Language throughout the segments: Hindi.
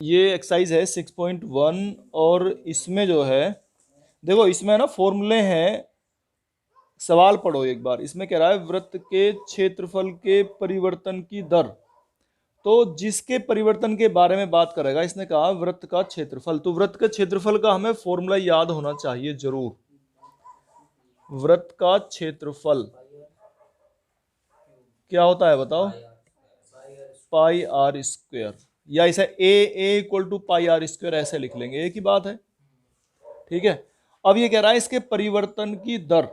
ये एक्सरसाइज है 6.1 और इसमें जो है देखो इसमें ना फॉर्मूले हैं। सवाल पढ़ो एक बार। इसमें कह रहा है वृत्त के क्षेत्रफल के परिवर्तन की दर। तो जिसके परिवर्तन के बारे में बात करेगा, इसने कहा वृत्त का क्षेत्रफल। तो वृत्त के क्षेत्रफल का हमें फॉर्मूला याद होना चाहिए जरूर। वृत्त का क्षेत्रफल क्या होता है बताओ? पाई आर स्क्वायर, या इसे A equal to pi R square ऐसे लिख लेंगे, एक ही बात है। ठीक है। अब ये कह रहा है इसके परिवर्तन की दर।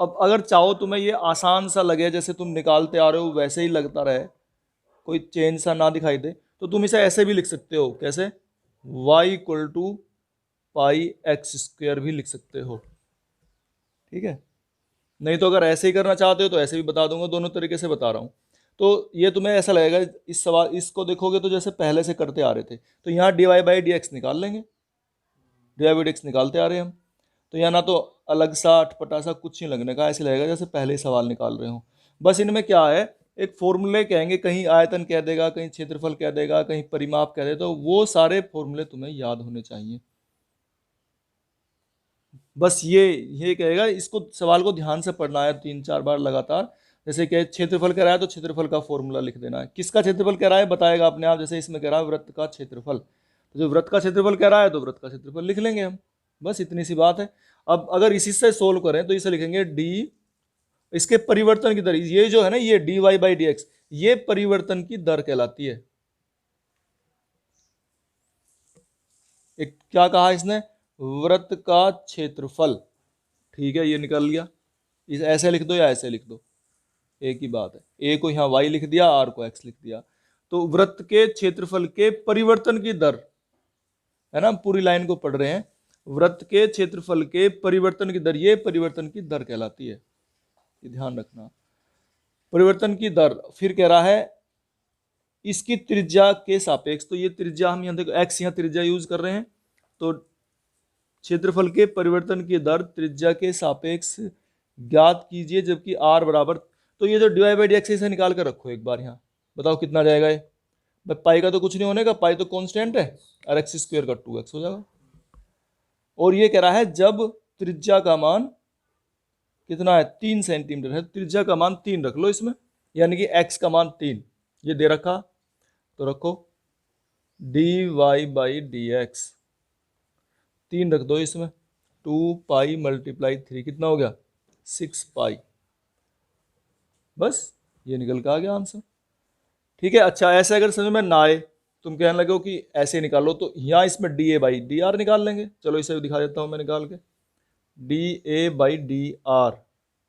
अब अगर चाहो तुम्हें ये आसान सा लगे, जैसे तुम निकालते आ रहे हो वैसे ही लगता रहे, कोई चेंज सा ना दिखाई दे, तो तुम इसे ऐसे भी लिख सकते हो। कैसे? y equal to pi x square भी लिख सकते हो। ठीक है। नहीं तो अगर ऐसे ही करना चाहते हो तो ऐसे भी बता दूंगा, दोनों तरीके से बता रहा हूं। तो ये तुम्हें ऐसा लगेगा, इस सवाल इसको देखोगे तो जैसे पहले से करते आ रहे थे। तो यहाँ d y by d x निकाल लेंगे, d y by d x निकालते आ रहे हैं हम। तो यहाँ ना तो अलग सा अटपटा सा कुछ नहीं लगने का, ऐसे लगेगा जैसे पहले ही सवाल निकाल रहे हो। बस इनमें क्या है, एक फॉर्मूले कहेंगे, कहीं आयतन कह देगा, कहीं क्षेत्रफल कह देगा, कहीं परिमाप कह देगा, तो वो सारे फॉर्मूले तुम्हें याद होने चाहिए। बस ये कहेगा, इसको सवाल को ध्यान से पढ़ना है 3-4 बार लगातार। जैसे कि क्षेत्रफल कह रहा है तो क्षेत्रफल का फॉर्मूला लिख देना है। किसका क्षेत्रफल कह रहा है बताएगा अपने आप। जैसे इसमें कह रहा है वृत्त का क्षेत्रफल, तो जो वृत्त का क्षेत्रफल कह रहा है तो वृत्त का क्षेत्रफल लिख लेंगे हम। बस इतनी सी बात है। अब अगर इसी से सोल्व करें तो इसे लिखेंगे डी, इसके परिवर्तन की दर, ये जो है ना, ये d y by d x, ये परिवर्तन की दर कहलाती है। एक क्या कहा इसने? वृत्त का क्षेत्रफल। ठीक है, ये निकल लिया। इस ऐसे लिख दो या ऐसे लिख दो, एक ही बात है। ए को यहाँ वाई लिख दिया, आर को एक्स लिख दिया। तो वृत्त के क्षेत्रफल के परिवर्तन की दर, है ना, पूरी लाइन को पढ़ रहे हैं। वृत्त के क्षेत्रफल के परिवर्तन की दर, ये परिवर्तन की दर कहलाती है, ये ध्यान रखना। परिवर्तन की दर। फिर कह रहा है इसकी त्रिज्या के सापेक्ष। तो ये त्रिज्या हम यहाँ देखो एक्स, यहाँ त्रिज्या यूज कर रहे हैं। तो क्षेत्रफल के परिवर्तन की दर त्रिज्या के सापेक्ष ज्ञात कीजिए, जबकि आर बराबर। तो ये जो डी बाई डी एक्स इसे निकाल कर रखो एक बार। यहाँ बताओ कितना जाएगा ये? पाई का तो कुछ नहीं होने का, पाई तो कांस्टेंट है, और एक्स स्क्वायर का 2x हो जाएगा। और ये कह रहा है जब त्रिज्या का मान कितना है, 3 सेंटीमीटर है, त्रिज्या का मान 3 रख लो इसमें, यानी कि x का मान 3 ये दे रखा। तो रखो d y by d x, 3 रख दो इसमें, 2 पाई मल्टीप्लाई 3 कितना हो गया? 6 पाई। बस ये निकल के आ गया आंसर। ठीक है। अच्छा, ऐसे अगर समझ में ना आए, तुम कहने लगे हो कि ऐसे निकालो, तो यहाँ इसमें D A by D are निकाल लेंगे। चलो इसे भी दिखा देता हूँ मैं निकाल के। D A by D R,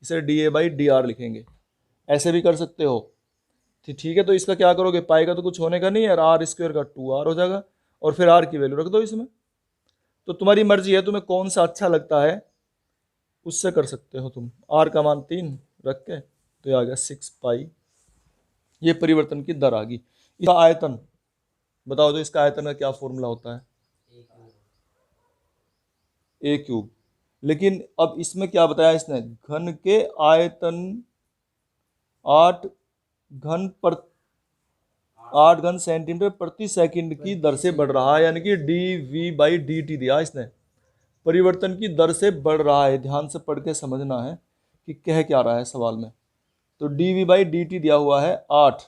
इसे D A by D R लिखेंगे। ऐसे भी कर सकते हो। ठीक है। तो इसका क्या करोगे, पाई का तो कुछ होने का नहीं है, आर स्क्वायर का 2r हो जाएगा, और फिर आर की वैल्यू रख दो इसमें। तो तुम्हारी मर्जी है, तुम्हें कौन सा अच्छा लगता है उससे कर सकते हो तुम। आर का मान 3 रख के, तो ये आ गया 6 पाई। ये परिवर्तन की दर आ गई। इसका आयतन बताओ, तो इसका आयतन का क्या फॉर्मूला होता है? ए क्यूब। लेकिन अब इसमें क्या बताया इसने, घन के आयतन 8 घन पर 8 घन सेंटीमीटर प्रति सेकंड की दर से बढ़ रहा है, यानी कि d v by D t दिया इसने, परिवर्तन की दर से बढ़ रहा है। ध्यान से पढ़ के समझना है कि कह क्या रहा है सवाल में। तो d v by D t दिया हुआ है 8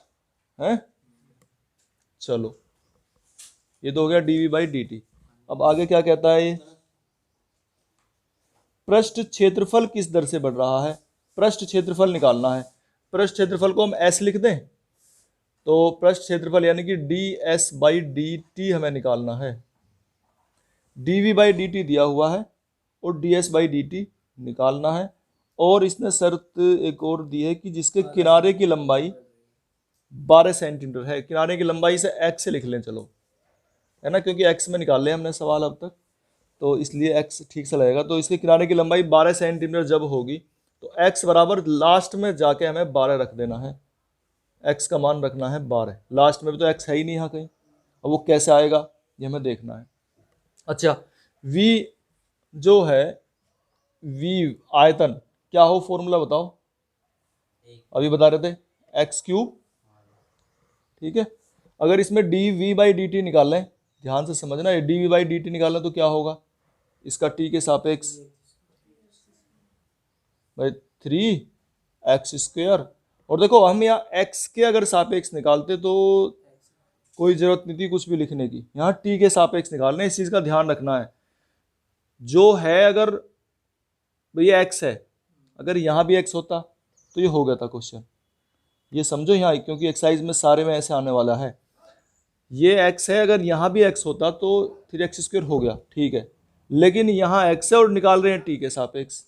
है। चलो ये तो हो गया d v by D t. अब आगे क्या कहता है ये? पृष्ठ क्षेत्रफल किस दर से बढ़ रहा है? पृष्ठ क्षेत्रफल निकालना है। पृष्ठ क्षेत्रफल को हम एस लिख दें, तो पृष्ठ क्षेत्रफल यानी कि d s by D t हमें निकालना है। D v by D t दिया हुआ है और d s by D T निकालना है। और इसने शर्त एक और दी है कि जिसके किनारे की लंबाई 12 सेंटीमीटर है। किनारे की लंबाई से एक्स से लिख लें, चलो, है ना, क्योंकि एक्स में निकाल लिया हमने सवाल अब तक, तो इसलिए x ठीक से लगेगा। तो इसके किनारे की लंबाई 12 सेंटीमीटर जब होगी, तो x बराबर लास्ट में जाके हमें 12 रख देना है। x का मान रखना है 12। लास्ट में भी तो x है ही नहीं यहाँ कहीं, अब वो कैसे आएगा ये हमें देखना है। अच्छा, v जो है, v आयतन क्या हो, फॉर्मूला बताओ। अभी बता रहे थे x क्यूब। ठीक है। अगर इसमें d v by D t निकालें, ध्यान से समझना, ये d v by D t निकालें तो क्या होगा, इसका टी के सापेक्ष भाई 3x²। और देखो हम यहाँ x के अगर सापेक्ष निकालते तो कोई जरूरत नहीं थी कुछ भी लिखने की, यहाँ t के सापेक्ष निकालने, इस चीज का ध्यान रखना है। जो है अगर भैया x है, अगर यहाँ भी x होता तो ये हो गया था क्वेश्चन, ये समझो यहाँ, क्योंकि एक्सरसाइज में सारे में ऐसे आने वाला है। ये x है, अगर यहाँ भी x होता तो 3x² हो गया, ठीक है, लेकिन यहाँ x है और निकाल रहे हैं t के सापेक्ष,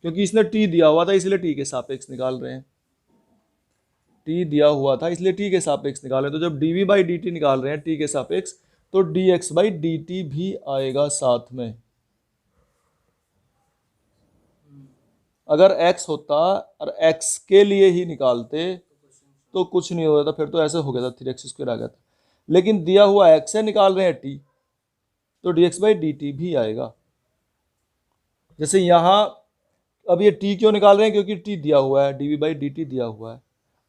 क्योंकि इसने t दिया हुआ था इसलिए t के सापेक्ष निकाल रहे हैं, t दिया हुआ था इसलिए t के सापेक्ष निकाल रहे हैं। तो जब dv बाई dt निकाल रहे हैं t के सापेक्ष तो dx बाई dt भी आएगा साथ में। अगर x होता और x के लिए ही निकालते तो कुछ नहीं हो जाता, फिर तो ऐसे हो गया था 3x² आ गया था, लेकिन दिया हुआ x है, निकाल रहे हैं t, तो dx बाई dt भी आएगा। जैसे यहाँ अब ये t क्यों निकाल रहे हैं, क्योंकि t दिया हुआ है, dv बाई dt दिया हुआ है।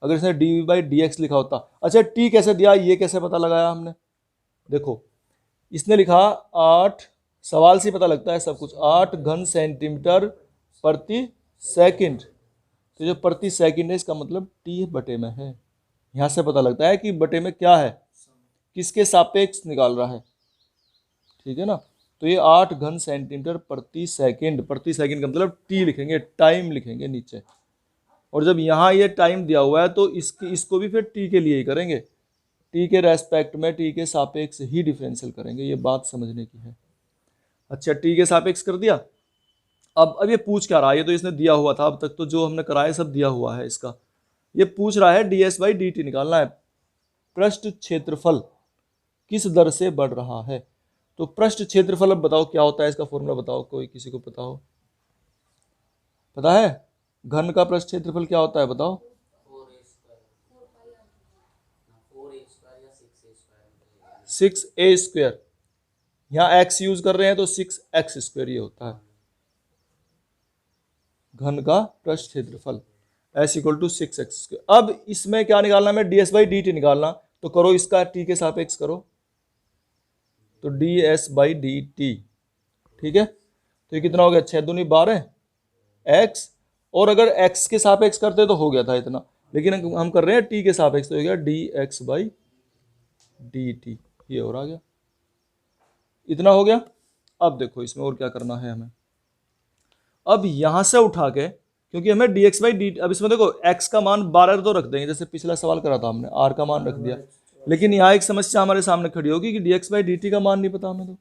अगर इसने dv बाई dx लिखा होता, अच्छा t कैसे दिया, ये कैसे पता लगाया हमने, देखो इसने लिखा 8, सवाल से पता लगता है सब कुछ, 8 घन सेंटीमीटर प्रति सेकंड, तो जो प्रति सेकंड है इसका मतलब t बटे में है, यहाँ से पता लगता है कि बटे में क्या है, किसके सापेक्ष निकाल रहा है, ठीक है ना। तो ये 8 घन सेंटीमीटर प्रति सेकंड, प्रति सेकंड का मतलब t लिखेंगे, टाइम लिखेंगे नीचे, और जब यहाँ ये टाइम दिया हुआ है तो इसको भी फिर t के लिए ही करेंगे, t के रेस्पेक्ट में t के सापेक्ष ही डिफरेंशियल करेंगे, ये बात समझने की है। अच्छा t के सापेक्ष कर दिया, अब ये पूछ क्या रहा है, ये तो इसने दिया हुआ था, अब तक तो जो हमने कराया सब दिया हुआ है इसका, ये पूछ रहा है ds बाई dt निकालना है, पृष्ठ क्षेत्रफल किस दर से बढ़ रहा है। तो पृष्ठ क्षेत्रफल अब बताओ क्या होता है, इसका फॉर्मूला बताओ, कोई किसी को पता हो, पता है घन का पृष्ठ क्षेत्रफल क्या होता है बताओ, 6a², यहाँ x यूज कर रहे हैं तो 6x² ये होता है घन का पृष्ठ क्षेत्रफल, s इक्वल टू 6x²। अब इसमें क्या निकालना है, ds बाई dt निकालना, तो करो इसका t के सापेक्ष करो, तो ds बाई dt, ठीक है, तो ये कितना हो गया, 6 दूनी 12 x, और अगर x के सापेक्ष करते तो हो गया था इतना, लेकिन हम कर रहे हैं t के सापेक्ष, तो हो गया dx बाई dt, ये और आ गया, इतना हो गया। अब देखो इसमें और क्या करना है हमें, अब यहां से उठा के, क्योंकि हमें dx बाई dt, अब इसमें देखो x का मान 12 तो रख देंगे, जैसे पिछला सवाल करा था हमने, r का मान रख दिया, लेकिन यहाँ एक समस्या हमारे सामने खड़ी होगी कि dx बाई dt का मान नहीं पता हमें, तो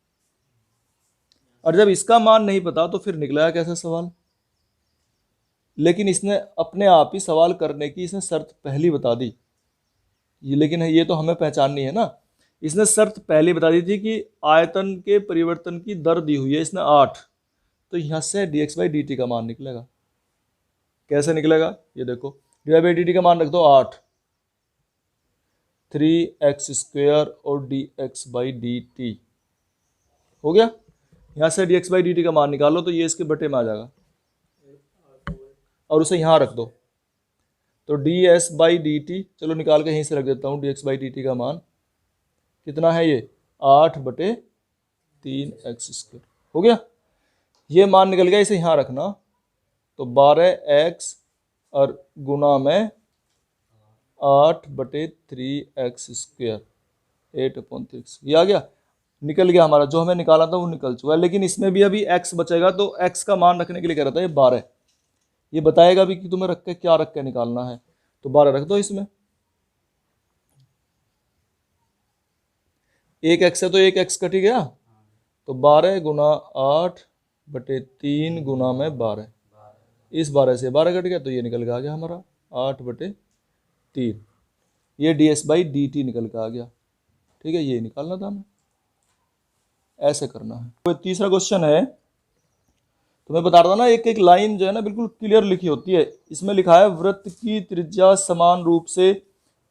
और जब इसका मान नहीं पता तो फिर निकला कैसा सवाल, लेकिन इसने अपने आप ही सवाल करने की इसने शर्त पहली बता दी, लेकिन ये तो हमें पहचाननी है ना, इसने शर्त पहले बता दी थी कि आयतन के परिवर्तन की दर दी हुई है इसने 8, तो यहाँ से dx बाई dt का मान निकलेगा, कैसे निकलेगा ये देखो, dy बाई dt का मान रख दो 8, 3x² और dx बाई dt हो गया, यहाँ से dx बाई dt का मान निकालो तो ये इसके बटे में आ जाएगा, और उसे यहाँ रख दो, तो ds बाई dt, चलो निकाल के यहीं से रख देता हूँ, dx बाई dt का मान कितना है, ये 8/3x² हो गया, ये मान निकल गया, इसे यहाँ रखना, तो 12x और गुना में 8/3x², 8/3, ये आ गया, निकल गया हमारा, जो हमें निकाला था वो निकल चुका है, लेकिन इसमें भी अभी x बचेगा, तो x का मान रखने के लिए कह रहा था ये 12, ये बताएगा भी कि तुम्हें रख के क्या रख के निकालना है, तो 12 रख दो इसमें, एक x है तो एक x कट ही गया, तो 12 गुना 8/3 गुना में 12, इस 12 से 12 कट गया, तो ये निकल के आ गया हमारा 8/3, ये ds बाई dt निकल के आ गया, ठीक है, ये निकालना था हमें, ऐसे करना है। तो तीसरा क्वेश्चन है, तो मैं बता रहा था ना, एक एक लाइन जो है ना बिल्कुल क्लियर लिखी होती है, इसमें लिखा है वृत्त की त्रिज्या समान रूप से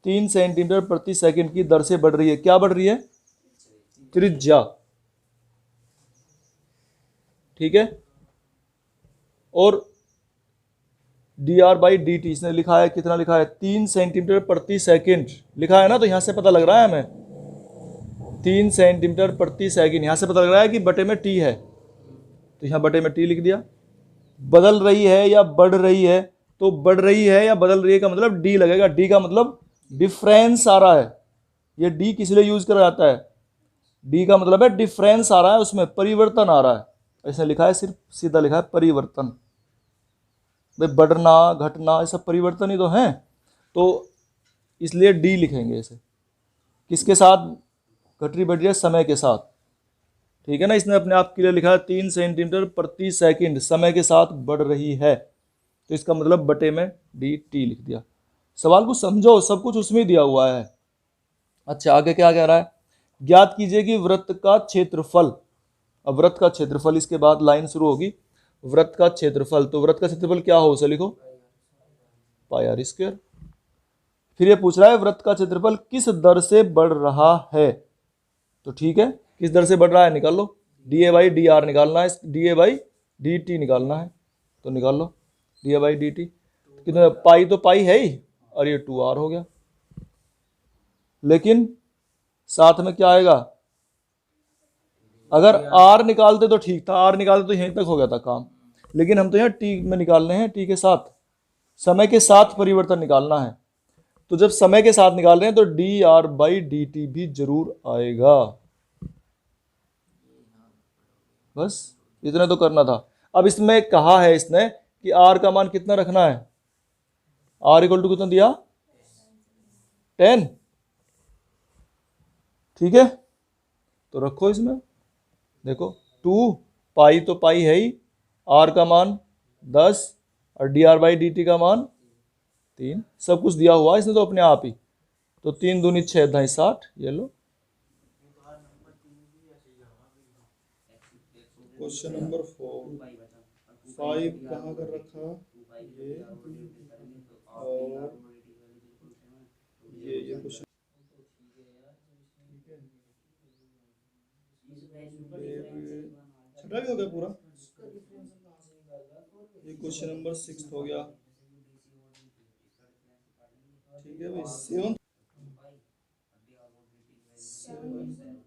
3 सेंटीमीटर प्रति सेकंड की दर से बढ़ रही है, क्या बढ़ रही है, त्रिज्या, ठीक है, और D R by D T इसने लिखा है, कितना लिखा है, 3 सेंटीमीटर प्रति सेकंड लिखा है ना, तो यहां से पता लग रहा है हमें 3 सेंटीमीटर प्रति सेकंड, यहां से पता लग रहा है कि बटे में टी है, तो यहां बटे में टी लिख दिया। बदल रही है या बढ़ रही है, तो बढ़ रही है या बदल रही है का मतलब डी लगेगा, डी का मतलब डिफरेंस आ रहा है। ये डी किस लिए यूज करा जाता है, डी का मतलब है डिफरेंस आ रहा है, उसमें परिवर्तन आ रहा है, ऐसे लिखा है, सिर्फ सीधा लिखा है परिवर्तन। भाई बढ़ना घटना ये सब परिवर्तन ही तो हैं, तो इसलिए डी लिखेंगे इसे। किसके साथ घट रही बढ़ रही है, समय के साथ, ठीक है ना। इसने अपने आप के लिए लिखा है 3 सेंटीमीटर प्रति सेकंड समय के साथ बढ़ रही है, तो इसका मतलब बटे में डी टी लिख दिया। सवाल को समझो, सब कुछ उसमें दिया हुआ है। अच्छा आगे क्या कह रहा है, ज्ञात कीजिए कि वृत्त का क्षेत्रफल। अब वृत्त का क्षेत्रफल, इसके बाद लाइन शुरू होगी, वृत्त का क्षेत्रफल, तो वृत्त का क्षेत्रफल क्या हो, उसे लिखो पाई आर स्क्वायर। फिर ये पूछ रहा है वृत्त का क्षेत्रफल किस दर से बढ़ रहा है, तो ठीक है, किस दर से बढ़ रहा है निकाल लो, D A by D R निकालना है, D A by D T निकालना है, तो निकाल लो D A by D T, कितना पाई, तो पाई है ही, और ये 2r हो गया। लेकिन साथ में क्या आएगा, अगर r निकालते तो ठीक था, r निकालते तो यहीं तक हो गया था काम, लेकिन हम तो यहाँ t में निकालने हैं, t के साथ, समय के साथ परिवर्तन निकालना है, तो जब समय के साथ निकाल रहे हैं तो D R by D T भी जरूर आएगा। बस इतना तो करना था। अब इसमें कहा है इसने कि r का मान कितना रखना है, r इक्वल टू कितना दिया, 10, ठीक है, तो रखो इसमें, देखो 2 पाई तो पाई है ही, r का मान 10 और D R by D T का मान 3, सब कुछ दिया हुआ है इसने तो अपने आप ही, तो 3 दूनी 6 ढाई 60, ये लो। क्वेश्चन नंबर 4, 5 कहाँ कर रखा, ये और ये क्वेश्चन, छठा भी हो गया पूरा, ये क्वेश्चन नंबर 6 हो गया, ठीक है भाई। 7